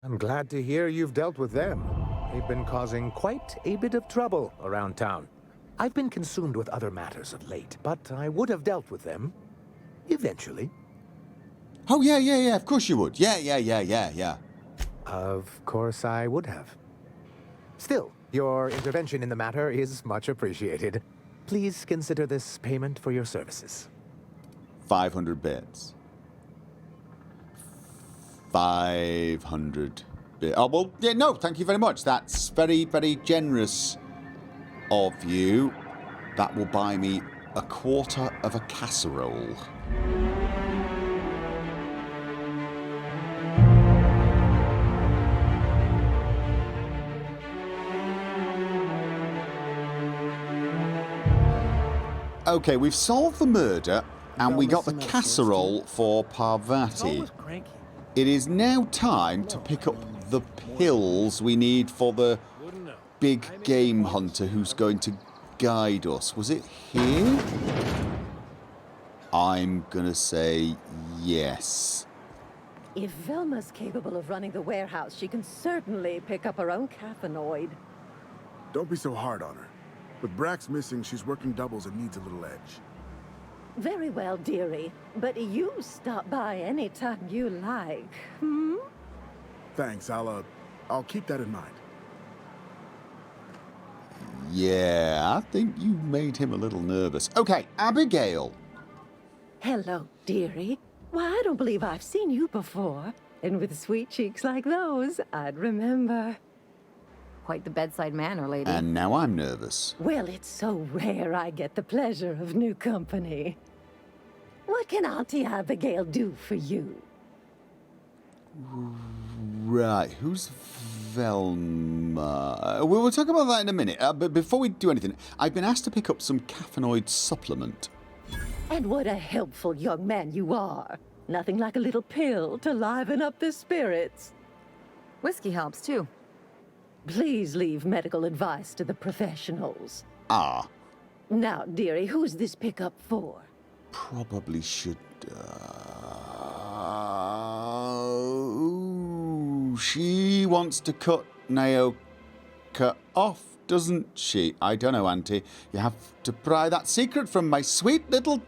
I'm glad to hear you've dealt with them. They've been causing quite a bit of trouble around town. I've been consumed with other matters of late, but I would have dealt with them eventually. Oh, yeah, of course you would. Yeah. Of course I would have. Still, your intervention in the matter is much appreciated. Please consider this payment for your services. 500 bits. 500 bits. Oh, well, yeah, no, thank you very much. That's very, very generous of you. That will buy me a quarter of a casserole. Okay, we've solved the murder, and we got the casserole for Parvati. It is now time to pick up the pills we need for the big game hunter who's going to guide us. Was it here? I'm gonna say yes. If Velma's capable of running the warehouse, she can certainly pick up her own caffeinoid. Don't be so hard on her. With Brax missing, she's working doubles and needs a little edge. Very well, dearie. But you stop by anytime you like, hmm? Thanks, I'll keep that in mind. Yeah, I think you made him a little nervous. Okay, Abigail. Hello, dearie. Why, I don't believe I've seen you before. And with sweet cheeks like those, I'd remember. Quite the bedside manner, lady. And now I'm nervous. Well, it's so rare I get the pleasure of new company. What can Auntie Abigail do for you? Right, who's Velma? We'll talk about that in a minute. But before we do anything, I've been asked to pick up some caffeinoid supplement. And what a helpful young man you are. Nothing like a little pill to liven up the spirits. Whiskey helps, too. Please leave medical advice to the professionals. Ah. Now, dearie, who's this pickup for? Probably should... Ooh, she wants to cut Naoka off, doesn't she? I don't know, Auntie. You have to pry that secret from my sweet little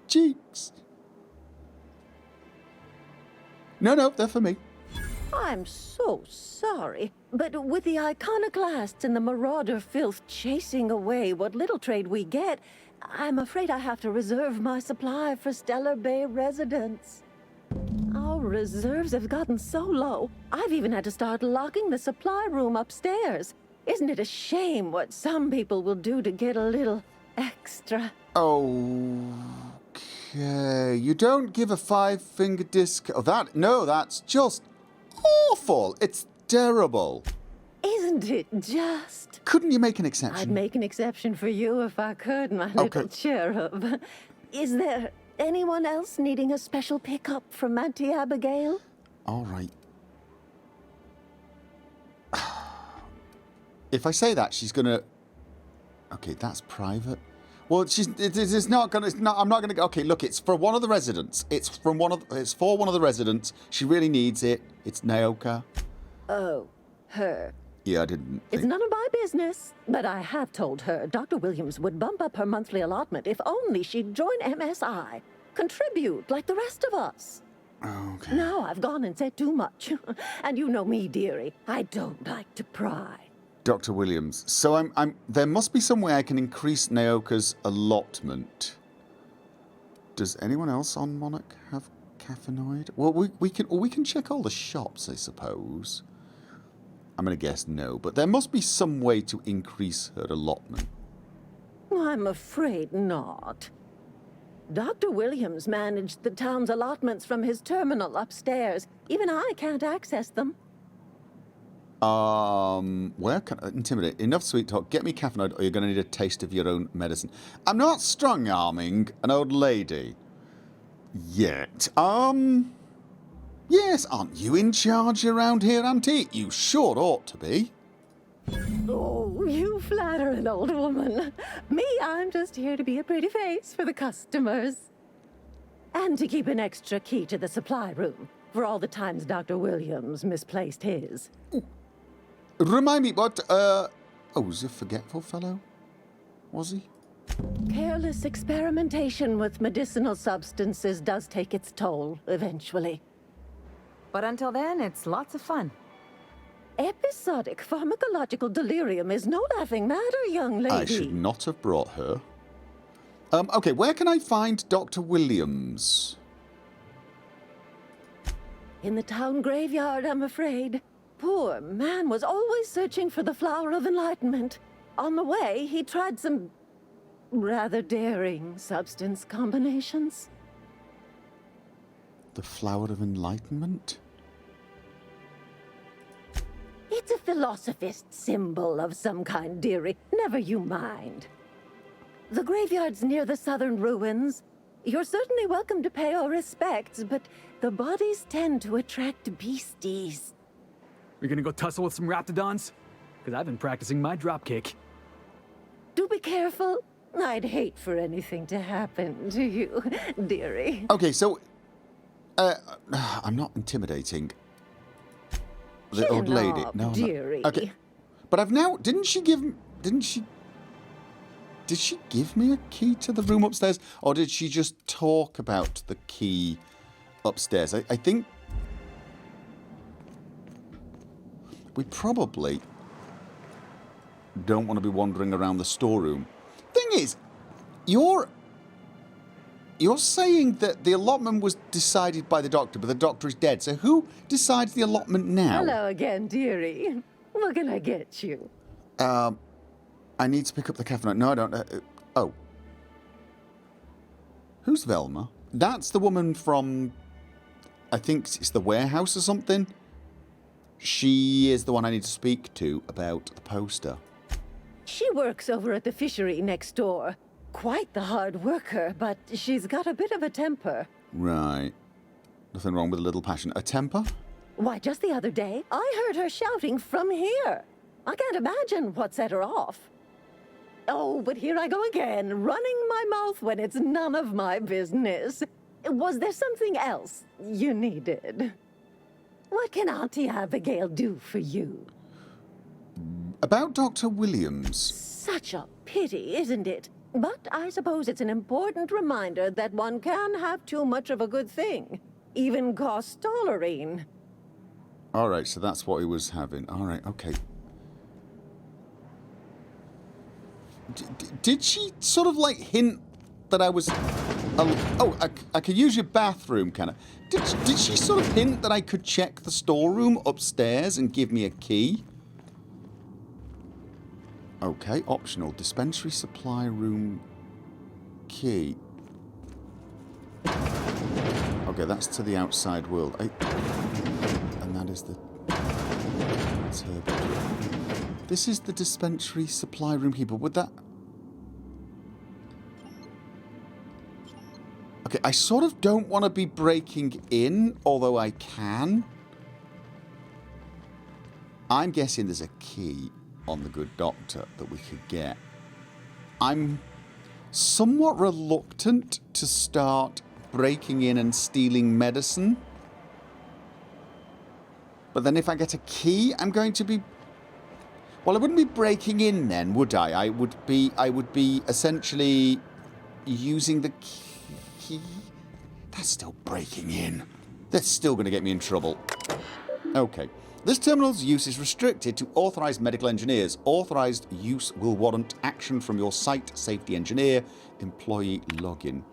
cheeks. No, they're for me. I'm so sorry, but with the iconoclasts and the marauder filth chasing away what little trade we get, I'm afraid I have to reserve my supply for Stellar Bay residents. Our reserves have gotten so low, I've even had to start locking the supply room upstairs. Isn't it a shame what some people will do to get a little extra? Okay, you don't give a 5-finger disc... Oh, that's just... awful. It's terrible. Isn't it just? Couldn't you make an exception? I'd make an exception for you if I could, my little cherub. Is there anyone else needing a special pickup from Auntie Abigail? All right. If I say that, she's gonna... Okay, that's private. Well, it's not gonna... I'm not gonna... Okay, look, it's for one of the residents. It's for one of the residents. She really needs it. It's Naoka. Oh, her. Yeah, I didn't think... It's none of my business, but I have told her Dr. Williams would bump up her monthly allotment if only she'd join MSI. Contribute like the rest of us. Okay. Now I've gone and said too much. And you know me, dearie. I don't like to pry. Dr. Williams. So there must be some way I can increase Naoka's allotment. Does anyone else on Monarch have caffeinoid? Well, we can check all the shops, I suppose. I'm going to guess no, but there must be some way to increase her allotment. I'm afraid not. Dr. Williams managed the town's allotments from his terminal upstairs. Even I can't access them. Where can I intimidate? Enough sweet talk. Get me caffeinoid or you're going to need a taste of your own medicine. I'm not strong-arming an old lady. Yet. Yes, aren't you in charge around here, Auntie? You sure ought to be. Oh, you flatter an old woman. Me, I'm just here to be a pretty face for the customers. And to keep an extra key to the supply room. for all the times Dr. Williams misplaced his. Remind me, what, oh, was he a forgetful fellow? Was he? Careless experimentation with medicinal substances does take its toll, eventually. But until then, it's lots of fun. Episodic pharmacological delirium is no laughing matter, young lady. I should not have brought her. Okay, where can I find Dr. Williams? In the town graveyard, I'm afraid. Poor man was always searching for the flower of enlightenment. On the way, he tried some rather daring substance combinations. The Flower of Enlightenment? It's a philosophist symbol of some kind, dearie. Never you mind. The graveyard's near the southern ruins. You're certainly welcome to pay our respects, but the bodies tend to attract beasties. You're gonna go tussle with some raptidons? Because I've been practicing my dropkick. Do be careful. I'd hate for anything to happen to you, dearie. Okay, so... I'm not intimidating. The old Chin lady. up, No, I'm not. dearie. Okay. But I've now... Did she give me a key to the room upstairs? Or did she just talk about the key upstairs? I think... We probably don't want to be wandering around the storeroom. Thing is, you're saying that the allotment was decided by the doctor, but the doctor is dead. So who decides the allotment now? Hello again, dearie. What can I get you? I need to pick up the caffeine. No, I don't. Oh. Who's Velma? That's the woman from... I think it's the warehouse or something. She is the one I need to speak to about the poster. She works over at the fishery next door. Quite the hard worker, but she's got a bit of a temper. Right. Nothing wrong with a little passion. A temper? Why, just the other day, I heard her shouting from here. I can't imagine what set her off. Oh, but here I go again, running my mouth when it's none of my business. Was there something else you needed? What can Auntie Abigail do for you? About Dr. Williams. Such a pity, isn't it? But I suppose it's an important reminder that one can have too much of a good thing. Even cost tolerine. All right, so that's what he was having. All right, okay. Did she sort of like hint that I was... I could use your bathroom, can I? Did she sort of hint that I could check the storeroom upstairs and give me a key? Okay, optional. Dispensary supply room key. Okay, that's to the outside world. And that is the... That's her bedroom. This is the dispensary supply room key, but would that... Okay, I sort of don't want to be breaking in, although I can. I'm guessing there's a key on the good doctor that we could get. I'm somewhat reluctant to start breaking in and stealing medicine. But then if I get a key, I'm going to be... Well, I wouldn't be breaking in then, would I? I would be essentially using the key. That's still breaking in. That's still going to get me in trouble. Okay. This terminal's use is restricted to authorized medical engineers. Authorized use will warrant action from your site safety engineer. Employee login.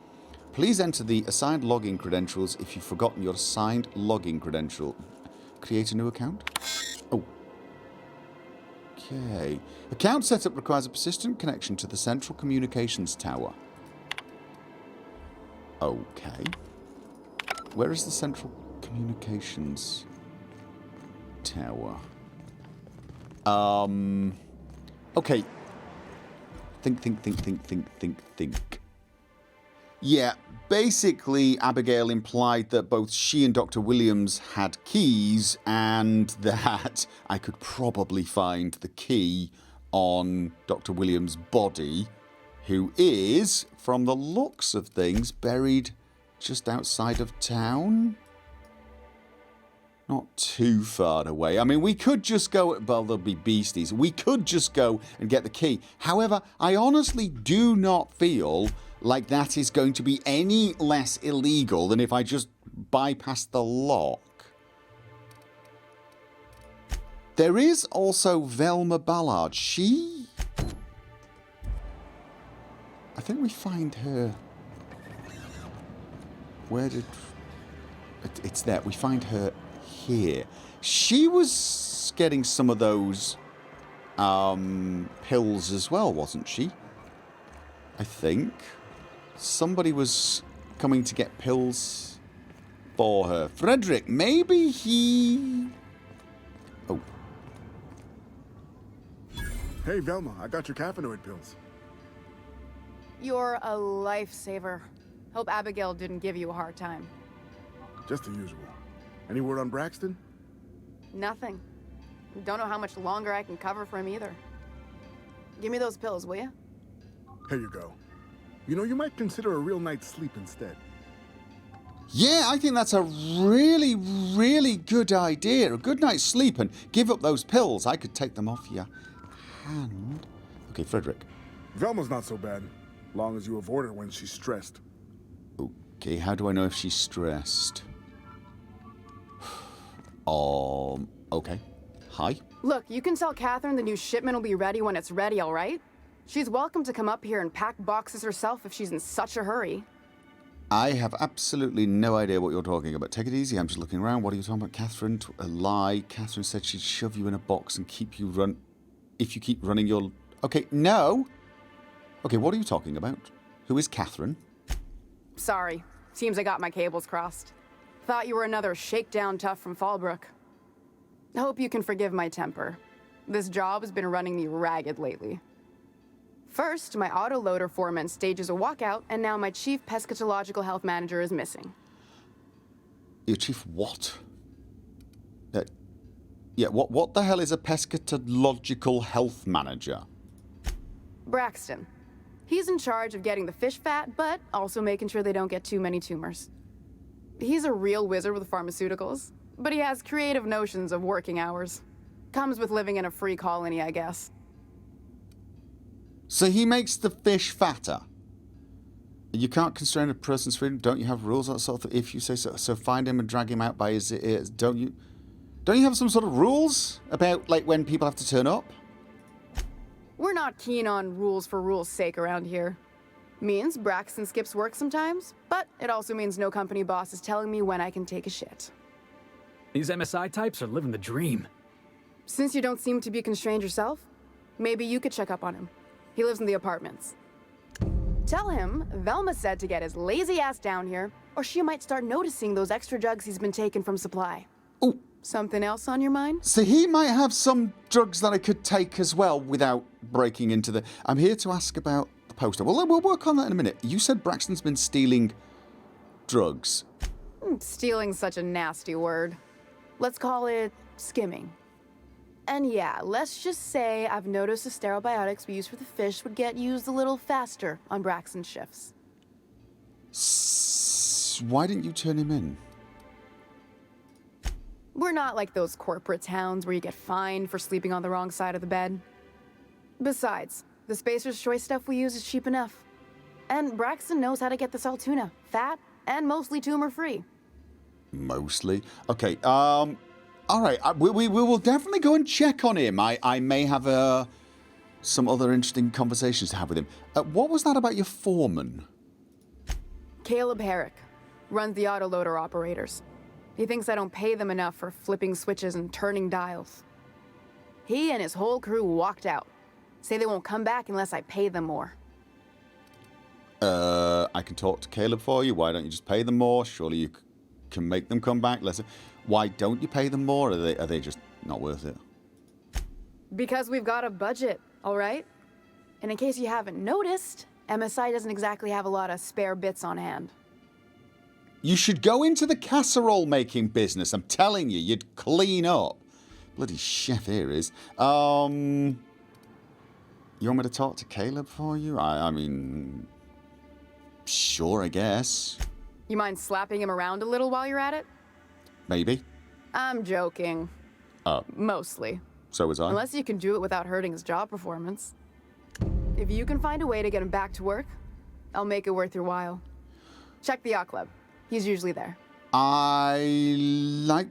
Please enter the assigned login credentials if you've forgotten your assigned login credential. Create a new account. Oh. Okay. Account setup requires a persistent connection to the central communications tower. Okay. Where is the central communications tower? Okay. Think. Yeah, basically Abigail implied that both she and Dr. Williams had keys and that I could probably find the key on Dr. Williams' body, who is, from the looks of things, buried just outside of town. Not too far away. I mean, we could just go... Well, there'll be beasties. We could just go and get the key. However, I honestly do not feel like that is going to be any less illegal than if I just bypass the lock. There is also Velma Ballard. She... I think we find her... Where did... It's there. We find her here. She was getting some of those pills as well, wasn't she? I think. Somebody was coming to get pills for her. Frederick, maybe he... Oh. Hey, Velma, I got your caffeinoid pills. You're a lifesaver. Hope Abigail didn't give you a hard time. Just the usual. Any word on Braxton? Nothing. Don't know how much longer I can cover for him either. Give me those pills, will you? Here you go. You know, you might consider a real night's sleep instead. Yeah, I think that's a really, really good idea. A good night's sleep and give up those pills. I could take them off your hand. Okay, Frederick. Velma's not so bad, long as you avoid her when she's stressed. Okay, how do I know if she's stressed? Okay. Hi. Look, you can tell Catherine the new shipment will be ready when it's ready, all right? She's welcome to come up here and pack boxes herself if she's in such a hurry. I have absolutely no idea what you're talking about. Take it easy, I'm just looking around. What are you talking about, Catherine? A lie. Catherine said she'd shove you in a box and keep you if you keep running your... Okay, no. Okay, what are you talking about? Who is Catherine? Sorry. Seems I got my cables crossed. Thought you were another shakedown tough from Fallbrook. Hope you can forgive my temper. This job has been running me ragged lately. First, my autoloader foreman stages a walkout, and now my chief pescatological health manager is missing. Your chief what? Yeah, what the hell is a pescatological health manager? Braxton. He's in charge of getting the fish fat, but also making sure they don't get too many tumors. He's a real wizard with pharmaceuticals, but he has creative notions of working hours. Comes with living in a free colony, I guess. So he makes the fish fatter. You can't constrain a person's freedom. Don't you have rules that sort of? If you say so, so find him and drag him out by his ears. Don't you have some sort of rules about like when people have to turn up? We're not keen on rules for rules' sake around here. Means Braxton skips work sometimes, but it also means no company boss is telling me when I can take a shit. These MSI types are living the dream. Since you don't seem to be constrained yourself, maybe you could check up on him. He lives in the apartments. Tell him Velma said to get his lazy ass down here, or she might start noticing those extra drugs he's been taking from supply. Oh. Something else on your mind? So he might have some drugs that I could take as well without breaking into the... I'm here to ask about the poster. Well, we'll work on that in a minute. You said Braxton's been stealing drugs. Stealing's such a nasty word. Let's call it skimming. And yeah, let's just say I've noticed the sterile biotics we use for the fish would get used a little faster on Braxton's shifts. Why didn't you turn him in? We're not like those corporate towns where you get fined for sleeping on the wrong side of the bed. Besides, the Spacer's Choice stuff we use is cheap enough. And Braxton knows how to get the Saltuna, fat and mostly tumor-free. Mostly? Okay, all right, we will definitely go and check on him. I may have some other interesting conversations to have with him. What was that about your foreman? Caleb Herrick runs the autoloader operators. He thinks I don't pay them enough for flipping switches and turning dials. He and his whole crew walked out. Say they won't come back unless I pay them more. I can talk to Caleb for you. Why don't you just pay them more? Surely you can make them come back. Why don't you pay them more? Are they just not worth it? Because we've got a budget, all right? And in case you haven't noticed, MSI doesn't exactly have a lot of spare bits on hand. You should go into the casserole making business. I'm telling you, you'd clean up. Bloody chef here is. You want me to talk to Caleb for you? I mean, sure, I guess. You mind slapping him around a little while you're at it? Maybe. I'm joking. Mostly. So was I. Unless you can do it without hurting his job performance. If you can find a way to get him back to work, I'll make it worth your while. Check the yacht club. He's usually there. I like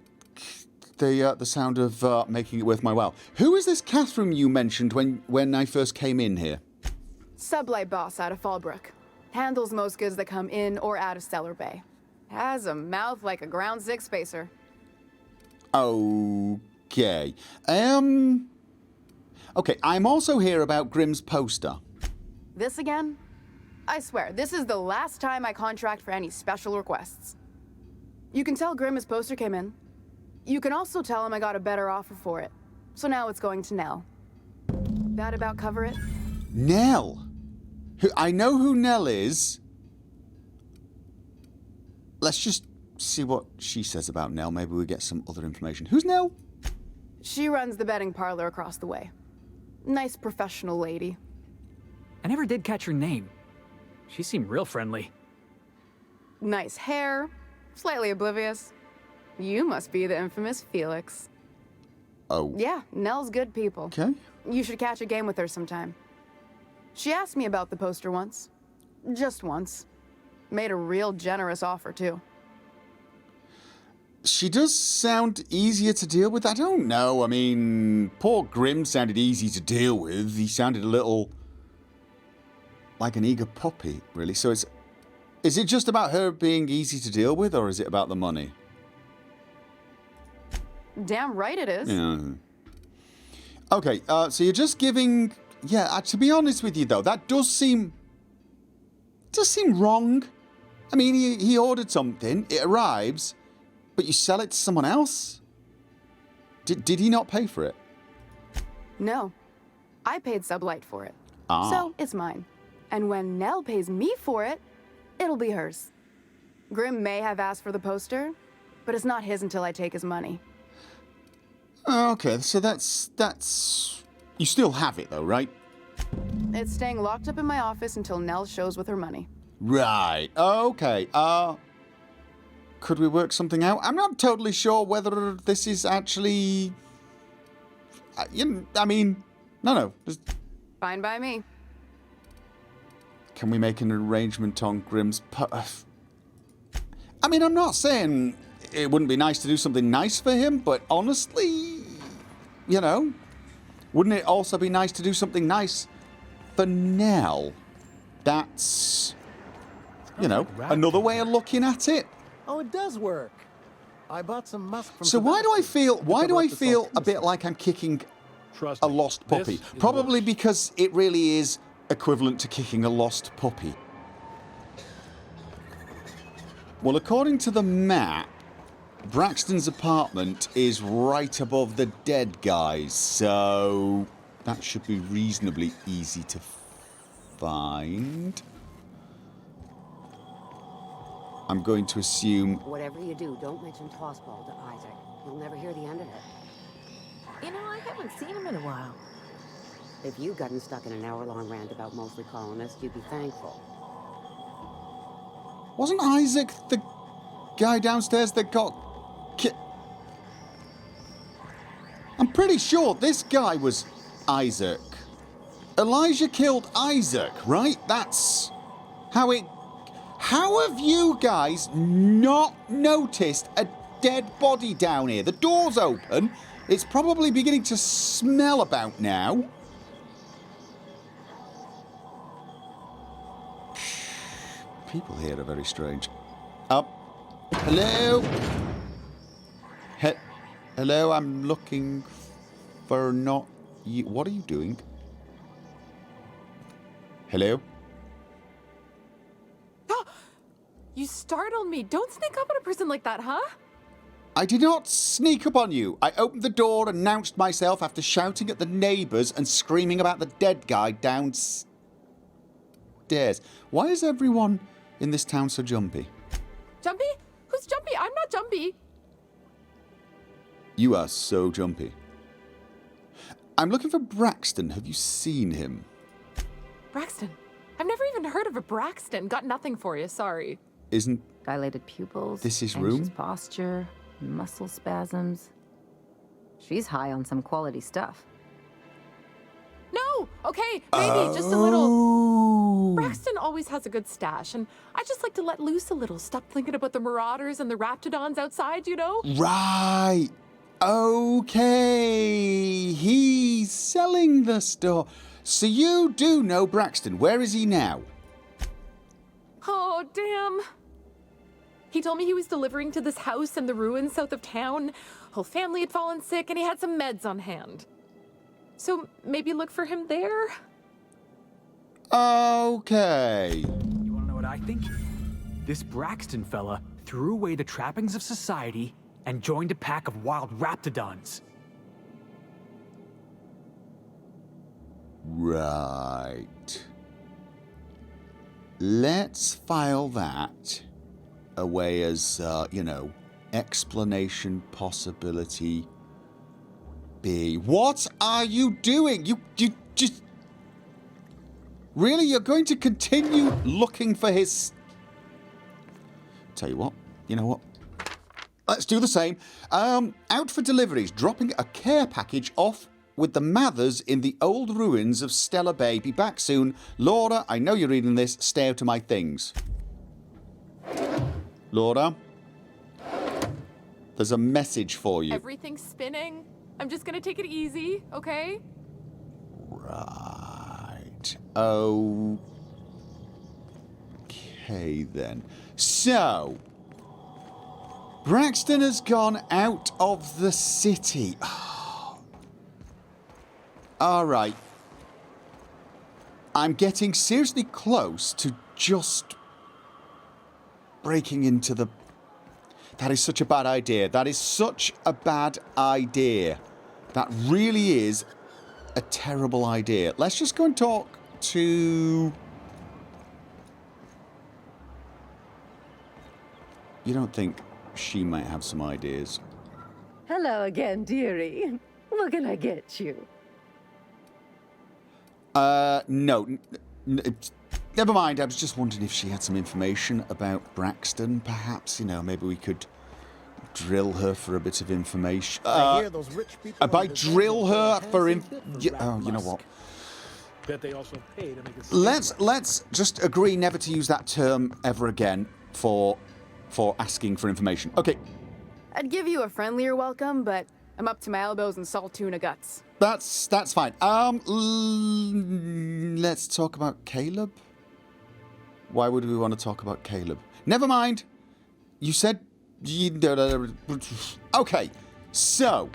the sound of making it worth my while. Who is this Catherine you mentioned when I first came in here? Sublight boss out of Fallbrook. Handles most goods that come in or out of Stellar Bay. Has a mouth like a ground six spacer. Okay. Okay, I'm also here about Grimm's poster. This again? I swear, this is the last time I contract for any special requests. You can tell Grimm his poster came in. You can also tell him I got a better offer for it. So now it's going to Nell. That about cover it? Nell? I know who Nell is. Let's just see what she says about Nell. Maybe we get some other information. Who's Nell? She runs the betting parlor across the way. Nice professional lady. I never did catch her name. She seemed real friendly. Nice hair. Slightly oblivious. You must be the infamous Felix. Oh. Yeah, Nell's good people. Okay. You should catch a game with her sometime. She asked me about the poster once. Just once. Made a real generous offer, too. She does sound easier to deal with. I don't know. I mean, poor Grimm sounded easy to deal with. He sounded a little like an eager puppy, really. So is it just about her being easy to deal with, or is it about the money? Damn right it is. Yeah. Okay, so you're just giving... Yeah, to be honest with you, though, that does seem wrong. I mean, he ordered something, it arrives, but you sell it to someone else? Did he not pay for it? No. I paid Sublight for it. Ah. So it's mine. And when Nell pays me for it, it'll be hers. Grimm may have asked for the poster, but it's not his until I take his money. Okay, so that's... You still have it, though, right? It's staying locked up in my office until Nell shows with her money. Right, okay. Could we work something out? I'm not totally sure whether this is actually... I mean, no. Fine by me. Can we make an arrangement on Grimm's... I mean, I'm not saying it wouldn't be nice to do something nice for him, but honestly, you know, wouldn't it also be nice to do something nice for Nell? That's, you know, another way of looking at it. Oh, it does work. I bought some musk from... So why do I feel a bit like I'm kicking a lost puppy? Probably because it really is equivalent to kicking a lost puppy. Well, according to the map, Braxton's apartment is right above the dead guys, so that should be reasonably easy to find. I'm going to assume... Whatever you do, don't mention Tossball to Isaac. He'll never hear the end of it. You know, I haven't seen him in a while. If you'd gotten stuck in an hour-long rant about mostly colonists, you'd be thankful. Wasn't Isaac the guy downstairs that got I'm pretty sure this guy was Isaac. Elijah killed Isaac, right? That's how it... How have you guys not noticed a dead body down here? The door's open. It's probably beginning to smell about now. People here are very strange. Hello? Hello, I'm looking for not you. What are you doing? Hello? You startled me. Don't sneak up on a person like that, huh? I did not sneak up on you. I opened the door, announced myself after shouting at the neighbours and screaming about the dead guy downstairs. Why is everyone in this town so jumpy? Jumpy? Who's Jumpy? I'm not Jumpy. You are so jumpy. I'm looking for Braxton. Have you seen him? Braxton? I've never even heard of a Braxton. Got nothing for you, sorry. Isn't Dilated pupils. this his anxious room? posture. Muscle spasms. She's high on some quality stuff. No! Okay, maybe just a little. Braxton always has a good stash, and I just like to let loose a little. Stop thinking about the marauders and the raptidons outside, you know? Right. Okay. He's selling the store. So you do know Braxton. Where is he now? Oh, damn. He told me he was delivering to this house in the ruins south of town. Whole family had fallen sick, and he had some meds on hand. So maybe look for him there? Okay. You wanna know what I think? This Braxton fella threw away the trappings of society and joined a pack of wild raptidons. Right. Let's file that away as, explanation possibility B. What are you doing? You just... Really? You're going to continue looking for his... Tell you what. You know what? Let's do the same. Out for deliveries. Dropping a care package off with the Mathers in the old ruins of Stella Bay. Be back soon. Laura, I know you're reading this. Stay out of my things. Laura? There's a message for you. Everything's spinning. I'm just gonna take it easy, okay? Right. Okay, then. So... Braxton has gone out of the city. All right. I'm getting seriously close to just breaking into the... That is such a bad idea. That is such a bad idea. That really is a terrible idea. Let's just go and talk to... You don't think she might have some ideas? Hello again, dearie. What can I get you? No. Never mind. I was just wondering if she had some information about Braxton, perhaps. Maybe we could drill her for a bit of information. I hear those rich people By on the drill her for... you know what? Bet they also pay to make a Let's just agree never to use that term ever again for asking for information. Okay. I'd give you a friendlier welcome, but I'm up to my elbows in salt tuna guts. That's fine. Let's talk about Caleb. Why would we want to talk about Caleb? Never mind. You said... Okay, so...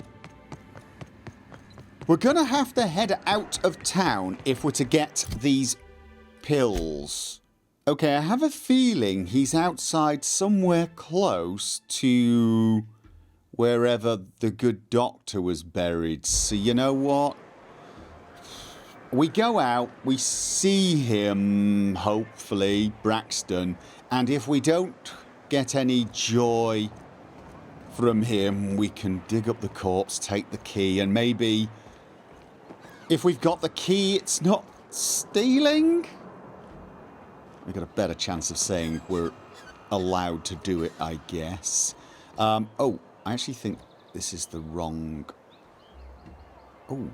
We're going to have to head out of town if we're to get these pills. Okay, I have a feeling he's outside somewhere close to wherever the good doctor was buried. So you know what? We go out, we see him, hopefully, Braxton, and if we don't get any joy from him, we can dig up the corpse, take the key, and maybe if we've got the key, it's not stealing? We've got a better chance of saying we're allowed to do it, I guess. Oh, I actually think this is the wrong... Oh.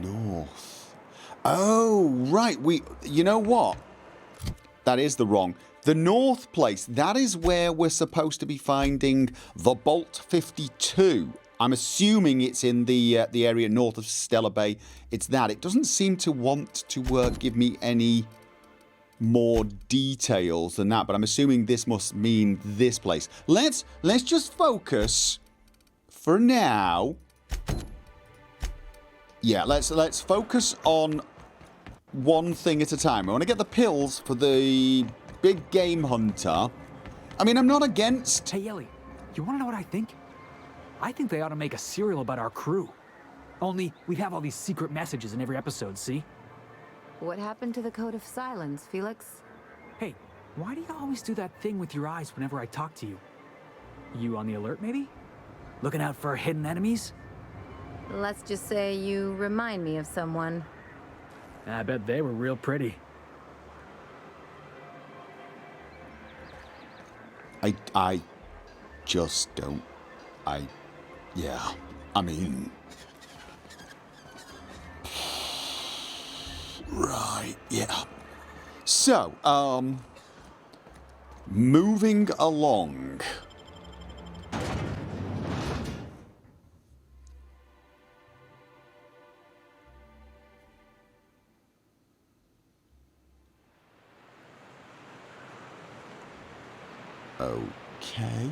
North. Oh, right. You know what? That is the wrong. The north place, that is where we're supposed to be finding the Bolt 52. I'm assuming it's in the area north of Stella Bay. It's that. It doesn't seem to want to give me any more details than that, but I'm assuming this must mean this place. Let's just focus for now. Yeah, let's focus on one thing at a time. I want to get the pills for the big game hunter. I mean, I'm not against... Hey, Ellie, you want to know what I think? I think they ought to make a serial about our crew. Only, we'd have all these secret messages in every episode, see? What happened to the Code of Silence, Felix? Hey, why do you always do that thing with your eyes whenever I talk to you? You on the alert, maybe? Looking out for hidden enemies? Let's just say you remind me of someone. I bet they were real pretty. I just don't. Yeah. I mean... Right, yeah. So, moving along. Okay.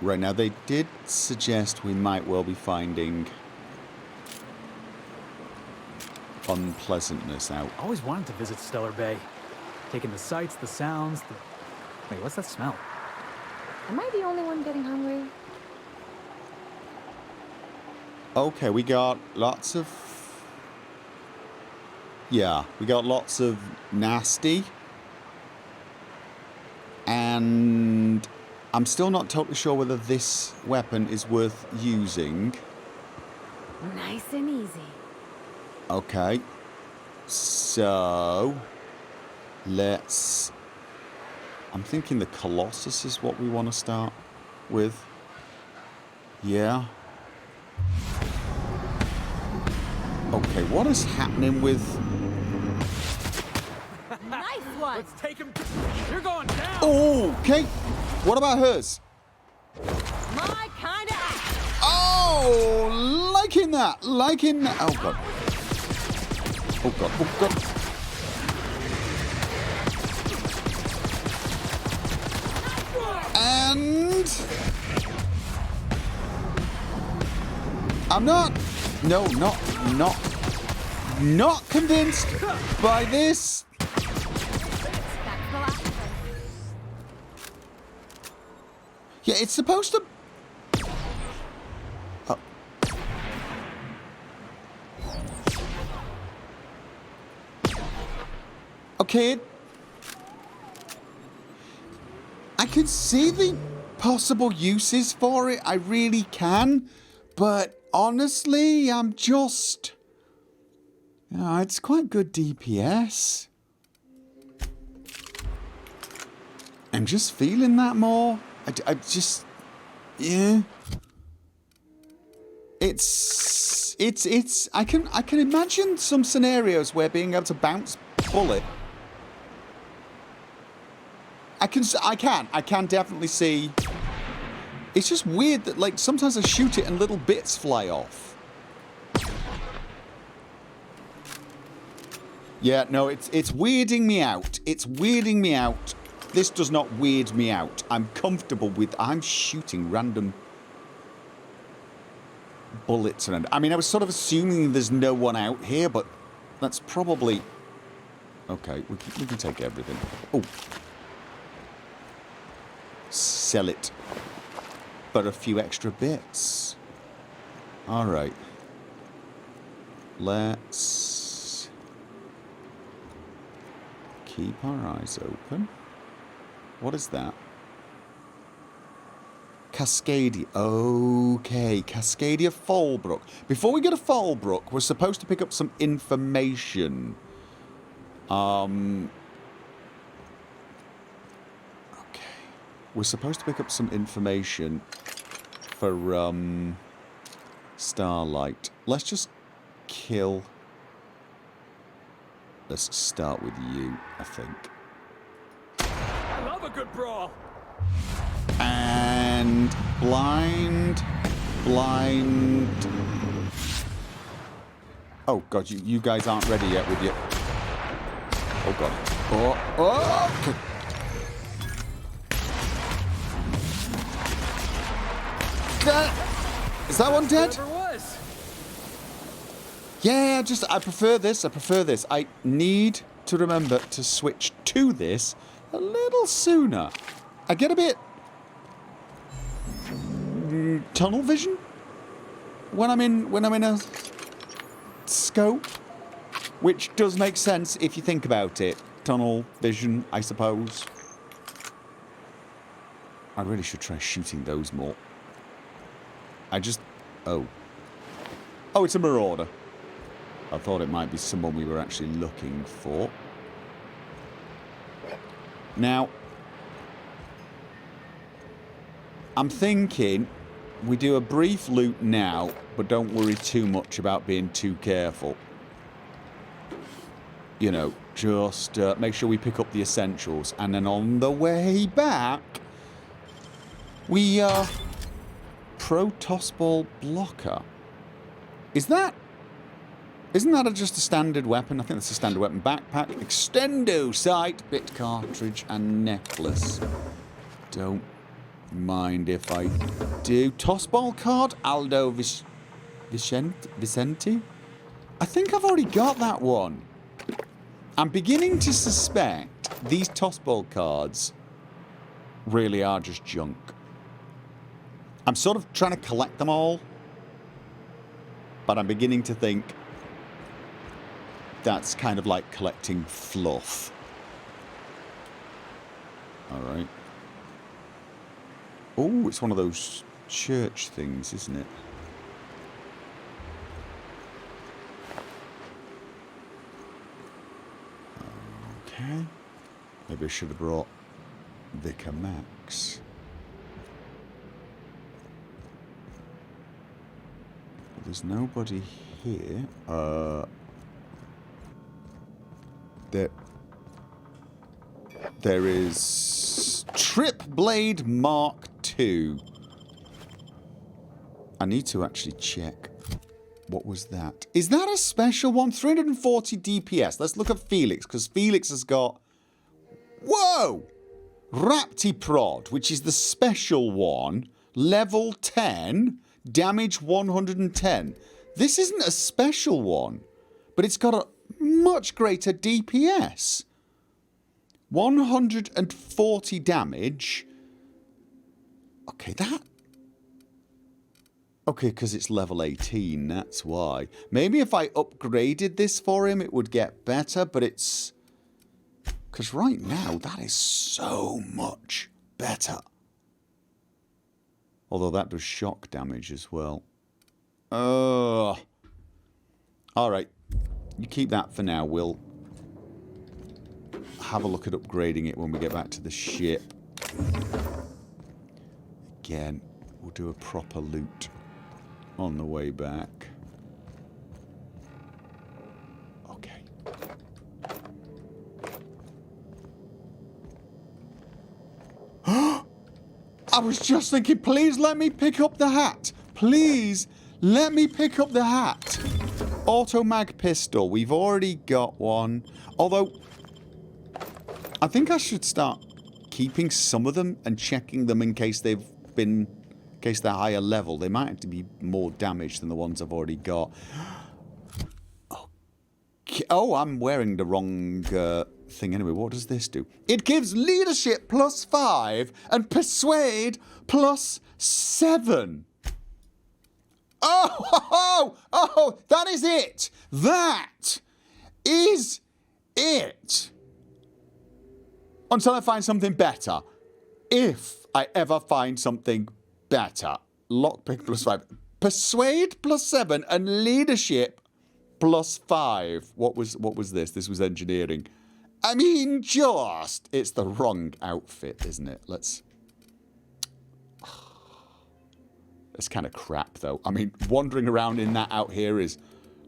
Right, now they did suggest we might well be finding unpleasantness out. Always wanted to visit Stellar Bay. Taking the sights, the sounds, the... Wait, what's that smell? Am I the only one getting hungry? Okay, we got lots of... Yeah, we got lots of nasty. And I'm still not totally sure whether this weapon is worth using. Nice and easy. Okay. So... Let's... I'm thinking the Colossus is what we want to start with. Yeah. Okay, what is happening with... Nice one! Let's take him. You're going down! Oh, okay. What about hers? My kind of action. Oh, liking that. Liking that. Oh, God. Oh, God. Oh, God. And... I'm not... No, not convinced by this. Yeah, it's supposed to... Oh. Okay. I can see the possible uses for it. I really can. But honestly, I'm just... it's quite good DPS. I'm just feeling that more. I just... Yeah. It's... I can imagine some scenarios where being able to bounce bullet... I can definitely see... It's just weird that, like, sometimes I shoot it and little bits fly off. Yeah, no, it's weirding me out. It's weirding me out. This does not weird me out. I'm comfortable with... I'm shooting random bullets around. I mean, I was sort of assuming there's no one out here, but that's probably... Okay, we can take everything. Oh. Sell it. But a few extra bits. Alright. Let's... keep our eyes open. What is that? Cascadia. Okay, Cascadia Fallbrook. Before we go to Fallbrook, we're supposed to pick up some information. Okay. We're supposed to pick up some information for, Starlight. Let's just kill... Let's start with you, I think. I love a good brawl. And blind. Oh God, you guys aren't ready yet with your... Oh God. Oh. Okay. Is that one dead? Whoever was. Yeah, I prefer this. I need to remember to switch to this a little sooner. I get a bit tunnel vision when I'm in a scope, which does make sense if you think about it. Tunnel vision, I suppose. I really should try shooting those more. Oh, it's a marauder. I thought it might be someone we were actually looking for. Now, I'm thinking we do a brief loot now, but don't worry too much about being too careful. You know, just make sure we pick up the essentials. And then on the way back, we pro tossball blocker. Isn't that just a standard weapon? I think that's a standard weapon. Backpack, extendo sight, bit cartridge, and necklace. Don't mind if I do. Tossball card, Aldo Vicente? I think I've already got that one. I'm beginning to suspect these tossball cards really are just junk. I'm sort of trying to collect them all, but I'm beginning to think that's kind of like collecting fluff. Alright. Oh, it's one of those church things, isn't it? Okay. Maybe I should have brought Vicar Max. There's nobody here. There is Trip Blade Mark II. I need to actually check. What was that? Is that a special one? 340 DPS. Let's look at Felix, because Felix has got... Whoa! Raptiprod, which is the special one. Level 10. Damage 110. This isn't a special one, but it's got a much greater DPS. 140 damage. Okay, that... Okay, because it's level 18, that's why. Maybe if I upgraded this for him, it would get better, but it's... Because right now, that is so much better. Although that does shock damage as well. Alright. You keep that for now. We'll have a look at upgrading it when we get back to the ship. Again, we'll do a proper loot on the way back. Okay. I was just thinking, please let me pick up the hat. Please let me pick up the hat. Automag pistol. We've already got one. Although, I think I should start keeping some of them and checking them in case they've been... In case they're higher level. They might have to be more damaged than the ones I've already got. Okay. Oh, I'm wearing the wrong thing anyway. What does this do? It gives leadership +5 and persuade +7. Oh, that is it. That is it. Until I find something better. If I ever find something better. Lockpick +5. Persuade +7 and leadership +5. What was this? This was engineering. I mean, just... It's the wrong outfit, isn't it? Let's... It's kind of crap, though. I mean, wandering around in that out here is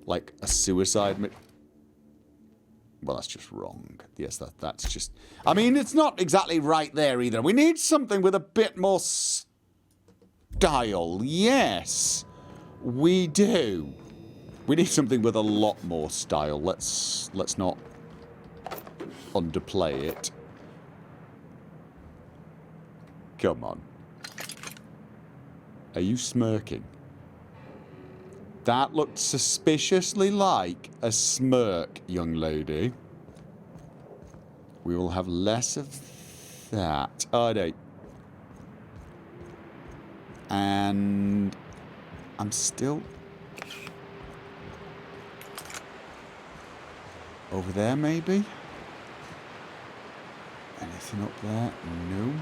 like a suicide... Well, that's just wrong. Yes, that's just... I mean, it's not exactly right there either. We need something with a bit more... style. Yes, we do. We need something with a lot more style. Let's not underplay it. Come on. Are you smirking? That looked suspiciously like a smirk, young lady. We will have less of that. Oh, no. And I'm still over there, maybe? Anything up there? No.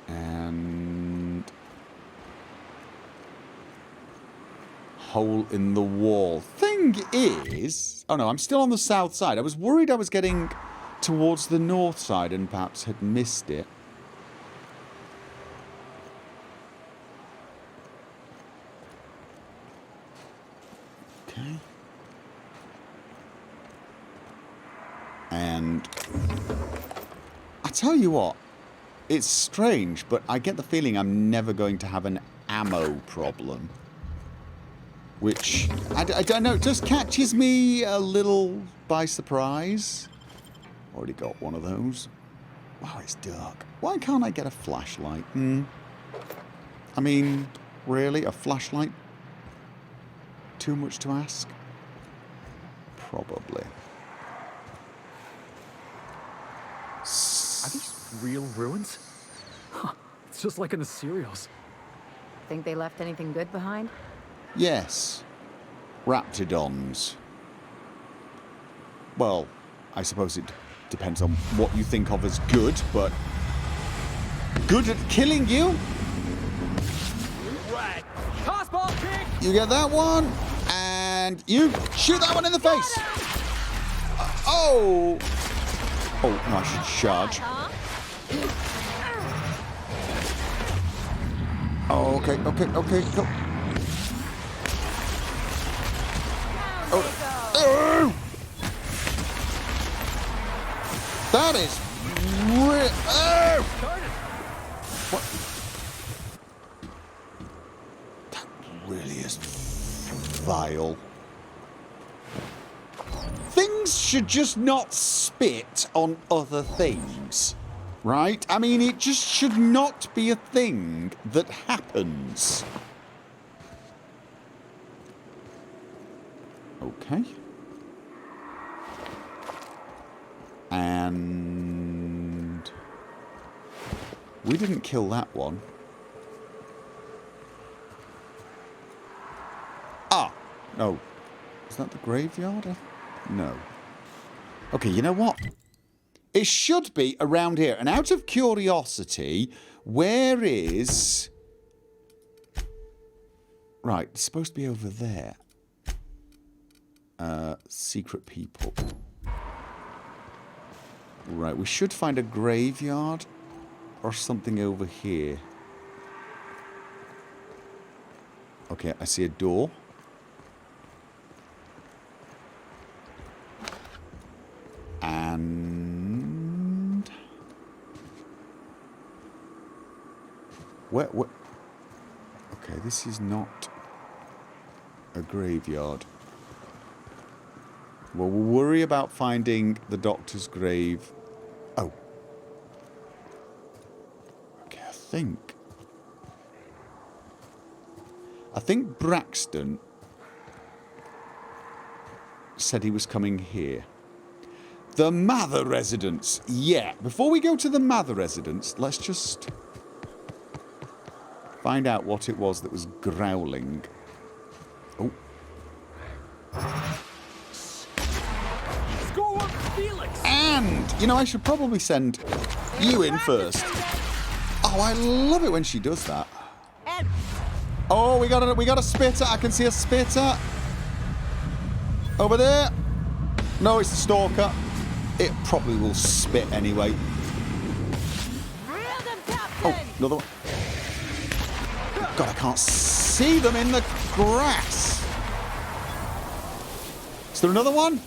And hole in the wall. Thing is... Oh no, I'm still on the south side. I was worried I was getting towards the north side and perhaps had missed it. Okay. And I tell you what, it's strange, but I get the feeling I'm never going to have an ammo problem. Which, I don't know, just catches me a little by surprise. Already got one of those. Wow, it's dark. Why can't I get a flashlight? I mean, really? A flashlight? Too much to ask? Probably. Are these real ruins? Huh, it's just like in the serials. Think they left anything good behind? Yes. Raptidons. Well, I suppose it depends on what you think of as good, but... good at killing you? Right. Tossball kick! You get that one, and you shoot that one in the face! Oh! Oh, no, I should charge. Oh, okay, go. Oh. That is what? That really is vile. Things should just not spit on other things, right? I mean, it just should not be a thing that happens. Okay. And we didn't kill that one. Ah, no. Is that the graveyard? No. Okay, you know what? It should be around here. And out of curiosity, where is... Right, it's supposed to be over there. Secret people. Right, we should find a graveyard or something over here. Okay, I see a door. And... Where? Okay, this is not a graveyard. Well, we'll worry about finding the doctor's grave. Oh. Okay, I think Braxton said he was coming here. The Mather residence. Yeah. Before we go to the Mather residence, let's just find out what it was that was growling. Oh. And, you know, I should probably send you in first. Oh, I love it when she does that. Oh, we got a spitter. I can see a spitter. Over there. No, it's the stalker. It probably will spit anyway. Oh, another one. God, I can't see them in the grass. Is there another one?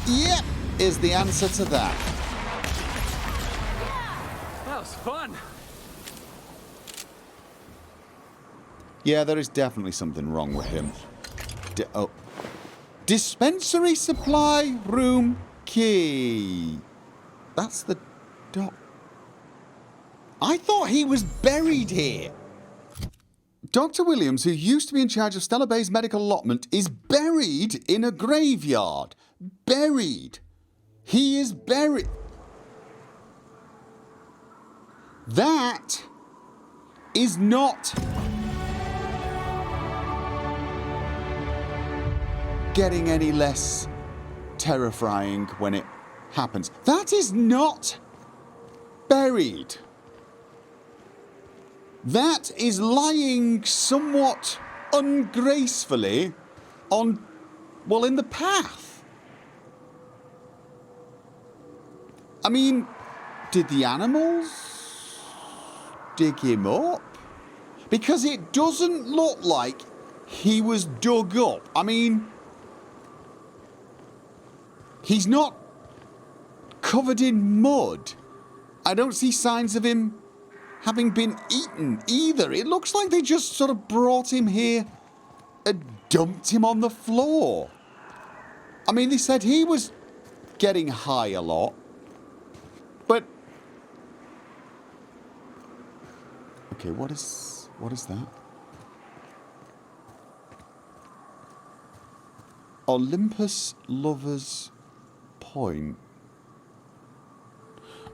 Yep, is the answer to that. That was fun. Yeah, there is definitely something wrong with him. Dispensary supply room key. That's the doc. I thought he was buried here. Dr. Williams, who used to be in charge of Stella Bay's medical allotment, is buried in a graveyard. Buried. He is buried. That is not getting any less terrifying when it happens. That is not buried. That is lying somewhat ungracefully on, well, in the path. I mean, did the animals dig him up? Because it doesn't look like he was dug up. I mean, he's not covered in mud. I don't see signs of him having been eaten either. It looks like they just sort of brought him here and dumped him on the floor. I mean, they said he was getting high a lot, but... Okay, what is that? Olympus Lovers Point.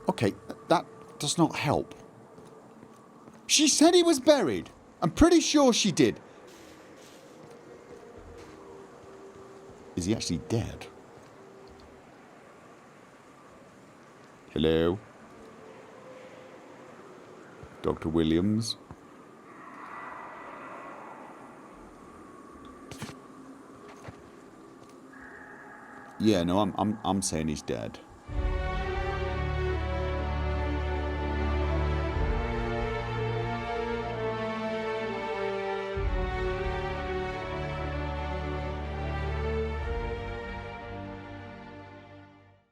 Okay, that does not help. She said he was buried. I'm pretty sure she did. Is he actually dead? Hello? Dr. Williams? Yeah, no, I'm saying he's dead.